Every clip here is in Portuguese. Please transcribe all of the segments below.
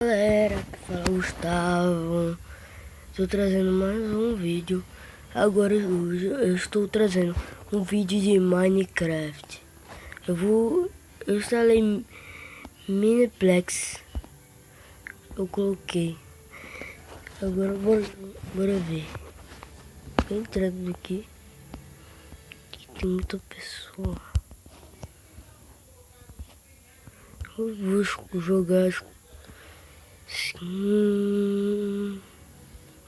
Galera, aqui fala Gustavo. Estou trazendo mais um vídeo. Agora eu estou trazendo um vídeo de Minecraft. Eu instalei Miniplex. Eu coloquei. Agora bora ver. Tô entrando aqui. Aqui tem muita pessoa. Eu vou jogar.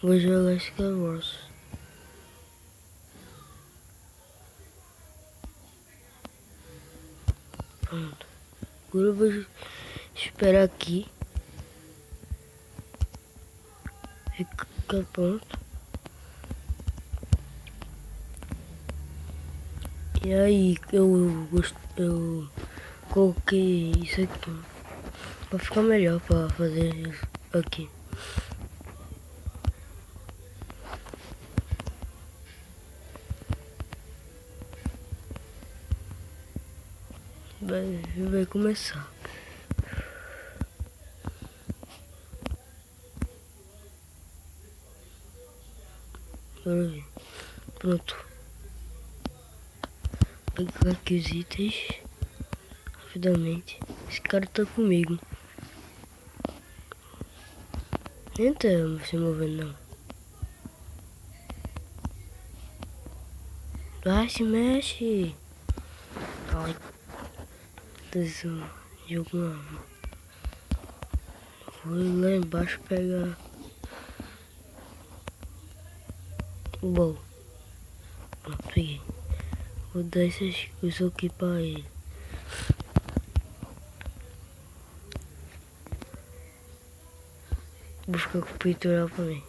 Vou jogar Star Wars. Pronto. Agora eu vou esperar aqui. Fica pronto. E aí eu coloquei isso aqui pra ficar melhor pra fazer isso aqui. Vai começar. Bora ver. Pronto. Pegar aqui os itens rapidamente. Esse cara tá comigo. Nem tá se movendo não. Vai, se mexe. Ai. Esse jogo não. Vou lá embaixo pegar o baú. Pronto, peguei. Vou dar isso aqui pra ele. Vou ficar com o peitoral pra mim.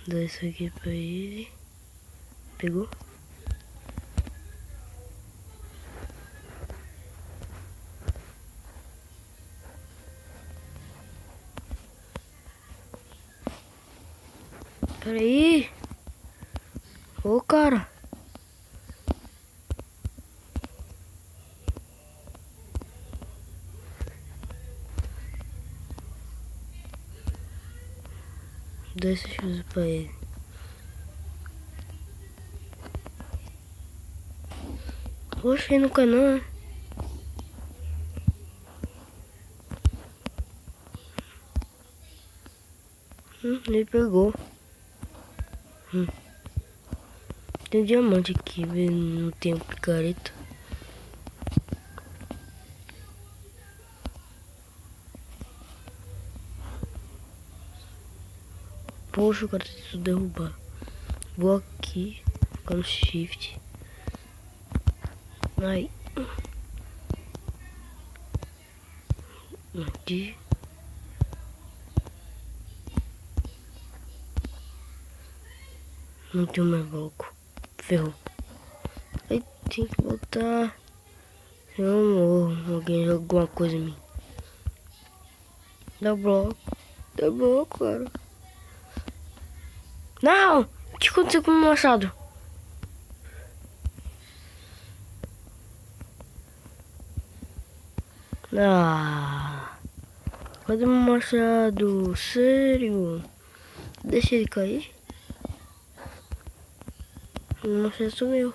Vou dar isso aqui pra ele. Pegou? Peraí. Ô, cara. Dá essas coisas pra ele. Oxe, no canal. Ele pegou. Tem diamante aqui, não tem picareta. Poxa, o cara tentou derrubar. Vou aqui, ficar no shift. Aí. Aqui. Não tenho mais bloco. Ferrou. Aí tem que botar. Eu morro. Alguém joga alguma coisa em mim. Dá bloco. Dá bloco, cara. Não! O que aconteceu com o meu machado? Ah! Cadê meu machado? Sério? Deixa ele cair. O machado sumiu.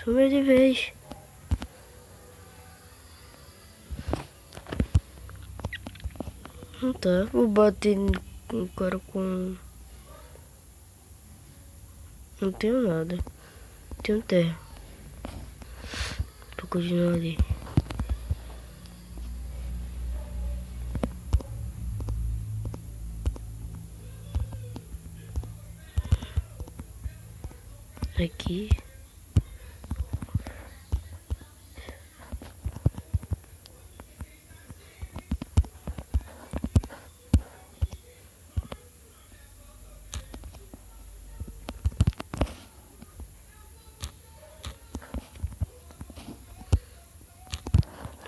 Sumiu de vez. Não tá. Vou bater no cara com... Não tenho nada. Tenho terra. Vou continuar ali. Aqui.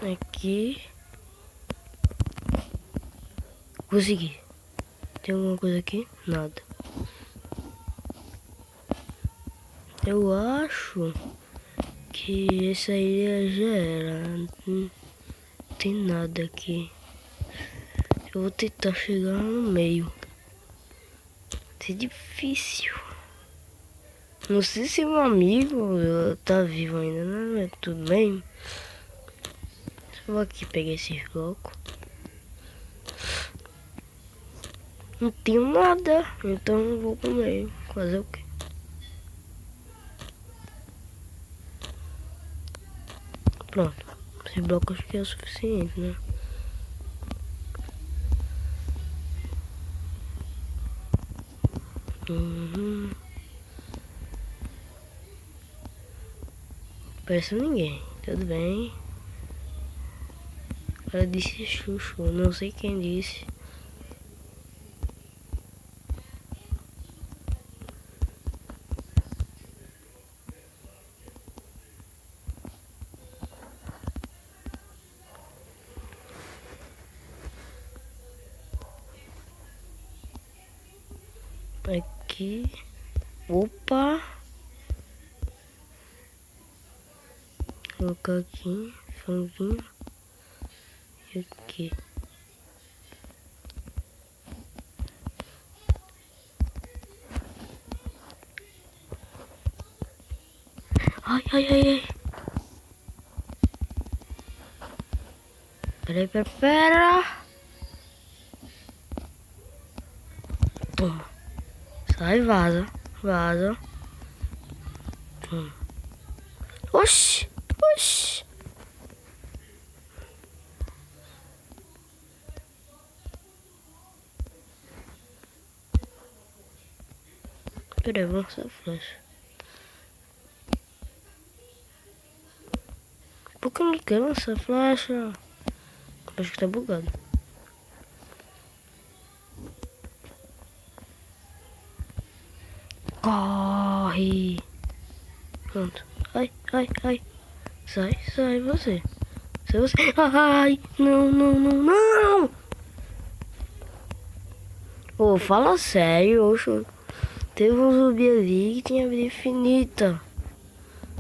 Aqui. Consegui. Tem alguma coisa aqui? Nada. Eu acho que essa ilha já era. Não tem nada aqui. Eu vou tentar chegar no meio. É difícil. Não sei se meu amigo tá vivo ainda, né? Tudo bem. Eu vou aqui pegar esses blocos. Não tenho nada, então eu vou pro meio. Fazer o quê? Pronto. Esse bloco acho que é o suficiente, né? Parece ninguém. Tudo bem. O cara disse chuchu. Não sei quem disse. Aqui. Opa. Vou colocar aqui. Franguinho. E aqui. Ai, ai, ai, ai. Pera. Toma. Sai, vaza. Oxi. Peraí, vou lançar a flecha. Por que eu não quero lançar a flecha? Acho que tá bugado. Corre! Pronto. Ai. Sai você. Ai, não! Ô, fala sério, oxo. Teve um zumbi ali que tinha vida infinita.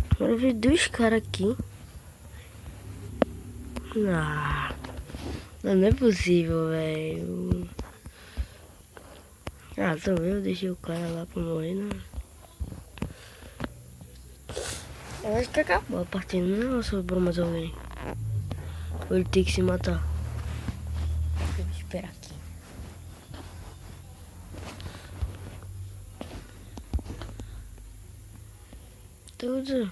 Agora veio dois caras aqui. Não é possível, velho. Também eu deixei o cara lá pra morrer, né? Eu acho que acabou a partida, não sobrou mais alguém. Ou ele tem que se matar. Eu vou esperar aqui. Tudo.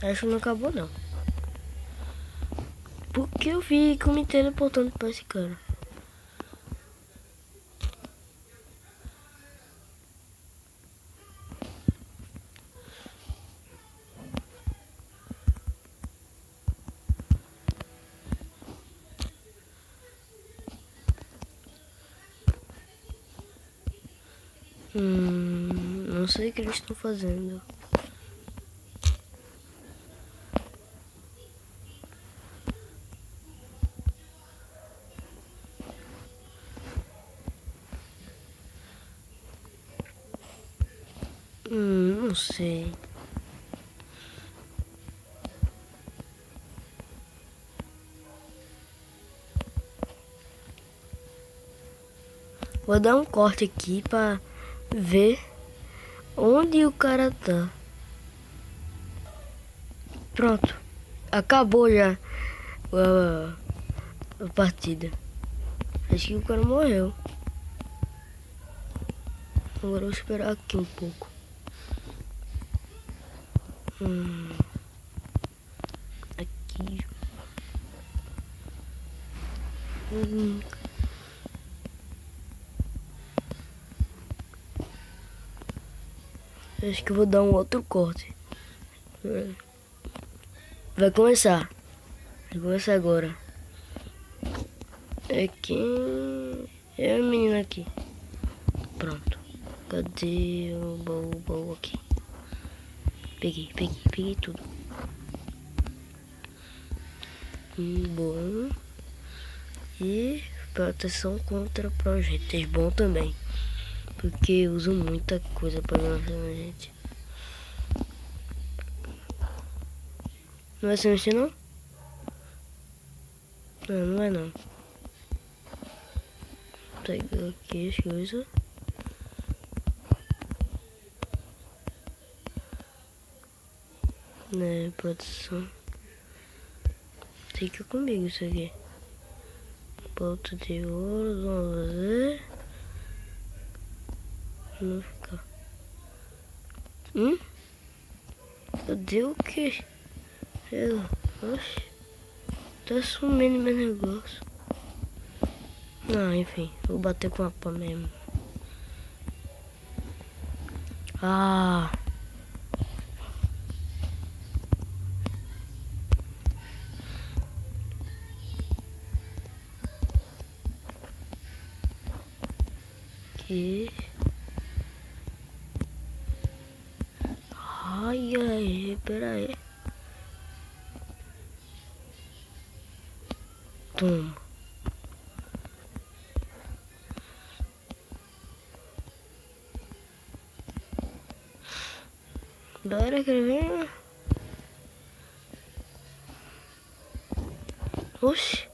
Acho que não acabou não. Porque eu fico me teleportando pra esse cara. Não sei o que eles estão fazendo. Não sei. Vou dar um corte aqui pra ver onde o cara tá. Pronto. Acabou já a partida. Acho que o cara morreu. Agora eu vou esperar aqui um pouco. Aqui. Acho que eu vou dar um outro corte. Vai começar. Vai começar agora. É quem? É a menina aqui. Pronto. Cadê o baú aqui? Peguei tudo. Bom. E proteção contra projéteis. Bom também. Porque eu uso muita coisa para lançar a gente. Não vai se mexer não? Não, não vai não. Pega aqui as coisas. Né, produção. Fica comigo isso aqui. Ponto de ouro, vamos fazer. Não ficar. Cadê o que? Oxe. Tá sumindo meu negócio. Não, enfim. Vou bater com a pá mesmo. Ah. Aqui. Ai, ai, pera aí. Toma. Bora, quer ver? Oxi.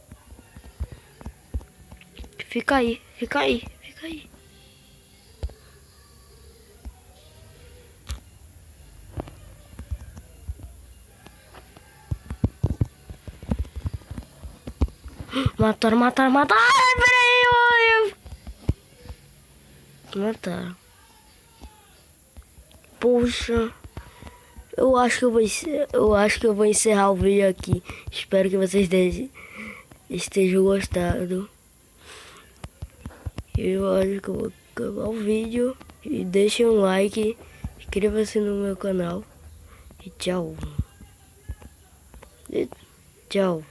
Fica aí, fica aí, fica aí. Mataram, mataram, mataram. Ai, peraí, mataram. Poxa. Eu acho que eu vou encerrar o vídeo aqui. Espero que vocês estejam gostando. Eu acho que eu vou acabar o vídeo. E deixem um like. Inscreva-se no meu canal. E tchau. E tchau.